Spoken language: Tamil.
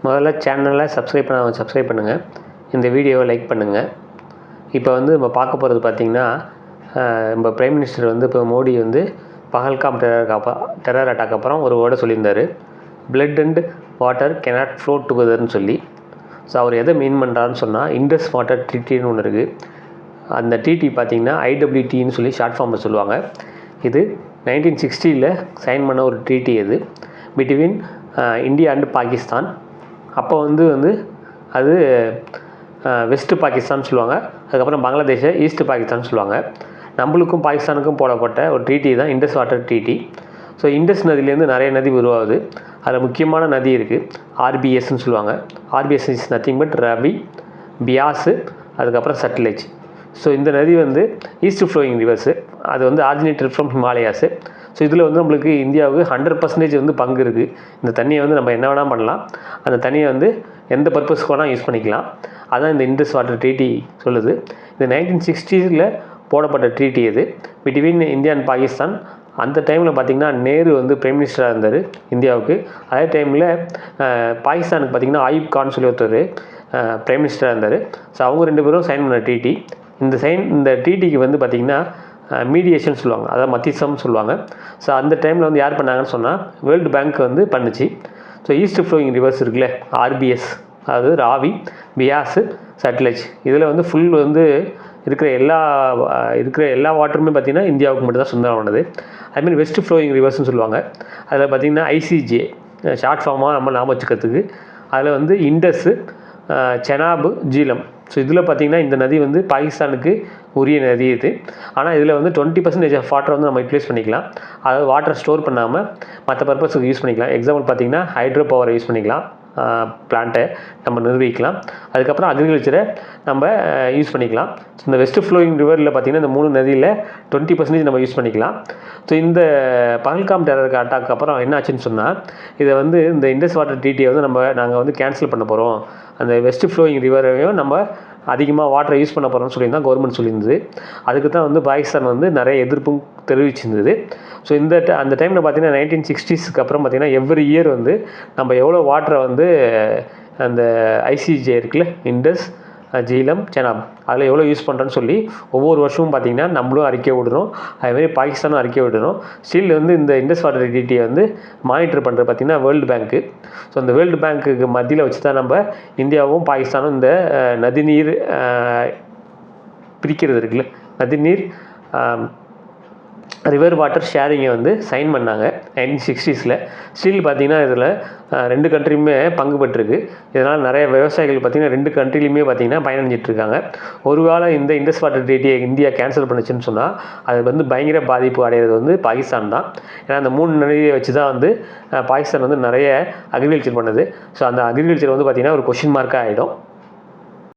முதல்ல சேனலை சப்ஸ்கிரைப் பண்ணுங்கள். இந்த வீடியோவை லைக் பண்ணுங்கள். இப்போ வந்து நம்ம பார்க்க போகிறது பார்த்திங்கன்னா, நம்ம பிரைம் மினிஸ்டர் வந்து இப்போ மோடி வந்து பஹல்காம் டெரர் அட்டாக் அப்புறம் ஒரு வேர்டை சொல்லியிருந்தார். Blood and water cannot flow டுகெதர்னு சொல்லி. ஸோ அவர் எதை மீன் பண்ணுறாருன்னு சொன்னால், இண்டஸ் வாட்டர் ட்ரீட்டின்னு ஒன்று இருக்குது. அந்த ட்ரீட்டி பார்த்திங்கன்னா IWTன்னு சொல்லி ஷார்ட் ஃபார்மில் சொல்லுவாங்க. இது 1960 சைன் பண்ண ஒரு ட்ரீட்டி. இது பிட்வீன் இந்தியா அண்ட் பாகிஸ்தான். அப்போ வந்து அது வெஸ்ட் பாகிஸ்தான் சொல்லுவாங்க. அதுக்கப்புறம் பங்களாதேஷை ஈஸ்ட் பாகிஸ்தான் சொல்லுவாங்க. நம்மளுக்கும் பாகிஸ்தானுக்கும் போடப்பட்ட ஒரு ட்ரீட்டி தான் Indus water treaty. So Indus நதியிலேருந்து நிறைய நதி உருவாகுது. அதில் முக்கியமான நதி இருக்குது, RBSன்னு சொல்லுவாங்க. RBS is nothing but Ravi, Beas, அதுக்கப்புறம் சட்லெஜ். ஸோ இந்த நதி வந்து ஈஸ்ட் ஃப்ளோயிங் ரிவர்ஸு. அது வந்து ஆரிஜினேட்டட் ஃப்ரம் ஹிமாலயாஸு. ஸோ இதில் வந்து நம்மளுக்கு இந்தியாவுக்கு 100% வந்து பங்கு இருக்குது. இந்த தண்ணியை வந்து நம்ம என்ன வேணால் பண்ணலாம். அந்த தண்ணியை வந்து எந்த பர்பஸ்க்கு வேணால் யூஸ் பண்ணிக்கலாம். அதான் இந்த இண்டஸ் வாட்டர் ட்ரீட்டி சொல்லுது. இந்த 1960 போடப்பட்ட ட்ரீட்டி இது பிட்வீன் இந்தியா அண்ட் பாகிஸ்தான். அந்த டைமில் பார்த்திங்கன்னா நேரு வந்து பிரைம் மினிஸ்டராக இருந்தார் இந்தியாவுக்கு. அதே டைமில் பாகிஸ்தானுக்கு பார்த்திங்கன்னா ஆயூப் கான் சொல்லி ஒருத்தர் பிரைம் மினிஸ்டராக இருந்தார். ஸோ அவங்க 2 பேரும் சைன் பண்ண ட்ரீட்டி. இந்த ட்ரீட்டிக்கு வந்து பார்த்திங்கன்னா மீடியேஷன் சொல்லுவாங்க, அதாவது மத்தியஸ்தம் சொல்லுவாங்க. ஸோ அந்த டைமில் வந்து யார் பண்ணாங்கன்னு சொன்னால், வேர்ல்டு பேங்க் வந்து பண்ணுச்சு. ஸோ ஈஸ்ட் ஃப்ளோயிங் ரிவர்ஸ் இருக்குல்ல, RBS, அதாவது ராவி, பியாஸு, சட்லெஜ், இதில் வந்து ஃபுல் வந்து இருக்கிற எல்லா வாட்டருமே பார்த்திங்கன்னா இந்தியாவுக்கு மட்டும் தான் சொந்தமானது. அதுமாதிரி வெஸ்ட் ஃப்ளோயிங் ரிவர்ஸ்னு சொல்லுவாங்க. அதில் பார்த்திங்கன்னா ICJ ஷார்ட் ஃபார்மாக நம்ம ஞாபகம் வச்சுக்கிறதுக்கு. அதில் வந்து இண்டஸு, செனாபு, ஜீலம். ஸோ இதில் பார்த்திங்கன்னா இந்த நதி வந்து பாகிஸ்தானுக்கு உரிய நதி இது. ஆனால் இதில் வந்து 20% ஆஃப் வாட்டர் வந்து நம்ம யூட்டிலைஸ் பண்ணிக்கலாம். அதாவது வாட்டர் ஸ்டோர் பண்ணாமல் மற்ற பர்பஸுக்கு யூஸ் பண்ணிக்கலாம். எக்ஸாம்பிள் பார்த்திங்கன்னா ஹைட்ரோ பவரை யூஸ் பண்ணிக்கலாம், பிளான்ட்டை நம்ம நிர்வகிக்கலாம். அதுக்கப்புறம் அக்ரிகல்ச்சரை நம்ம யூஸ் பண்ணிக்கலாம். ஸோ இந்த வெஸ்ட் ஃப்ளோயிங் ரிவரில் பார்த்திங்கன்னா இந்த 3 நதியில் 20% நம்ம யூஸ் பண்ணிக்கலாம். ஸோ இந்த பஹல்காம் டெரர் அட்டாக் அப்புறம் என்ன ஆச்சுன்னு சொன்னால், இதை வந்து இந்த இண்டஸ் வாட்டர் ட்ரீட்டியை வந்து நாங்கள் வந்து கேன்சல் பண்ண போகிறோம். அந்த வெஸ்ட் ஃப்ளோயிங் ரிவரையும் நம்ம அதிகமாக வாட்டரை யூஸ் பண்ண போகிறோம்னு சொல்லியிருந்தால் கவர்மெண்ட் சொல்லியிருந்தது. அதுக்கு தான் வந்து பாகிஸ்தான் வந்து நிறைய எதிர்ப்பும் தெரிவிச்சிருந்தது. ஸோ அந்த டைமில் பார்த்திங்கன்னா 1960 அப்புறம் பார்த்திங்கன்னா எவ்ரி இயர் வந்து நம்ம எவ்வளோ வாட்டரை வந்து அந்த ICJ இருக்குல்ல, இண்டஸ், ஜீலம், செனாப், அதில் எவ்வளோ யூஸ் பண்ணுறோன்னு சொல்லி ஒவ்வொரு வருஷமும் பார்த்திங்கன்னா நம்மளும் அறிக்கை விடணும். அதுமாதிரி பாகிஸ்தானும் அறிக்கை விடணும். ஸ்டில் வந்து இந்த இண்டஸ் வாட்டர் ட்ரீட்டியை வந்து மானிட்டர் பண்ணுறது பார்த்திங்கன்னா வேர்ல்டு பேங்க்கு. ஸோ அந்த வேர்ல்டு பேங்க்குக்கு மத்தியில் வச்சு தான் நம்ம இந்தியாவும் பாகிஸ்தானும் இந்த நதிநீர் பிரிக்கிறது இருக்குல்ல, நதிநீர் ரிவர் வாட்டர் ஷேரிங்கை வந்து சைன் பண்ணாங்க 1960. ஸ்டில் பார்த்திங்கன்னா இதில் 2 கண்ட்ரியுமே பங்கு பெற்றிருக்கு. இதனால் நிறைய விவசாயிகள் பார்த்திங்கன்னா 2 கண்ட்ரிலையுமே பார்த்திங்கன்னா பயனடைஞ்சிட்ருக்காங்க. ஒருவேளை இந்த இண்டஸ் வாட்டர் ட்ரீட்டியை இந்தியா கேன்சல் பண்ணுச்சுன்னு சொன்னால் அது வந்து பயங்கர பாதிப்பு அடைகிறது வந்து பாகிஸ்தான் தான். ஏன்னா அந்த 3 நதியை வச்சு தான் வந்து பாகிஸ்தான் வந்து நிறைய அக்ரிகல்ச்சர் பண்ணுது. ஸோ அந்த அக்ரிகல்ச்சர் வந்து பார்த்திங்கன்னா ஒரு கொஷின் மார்க்காக ஆகிடும்.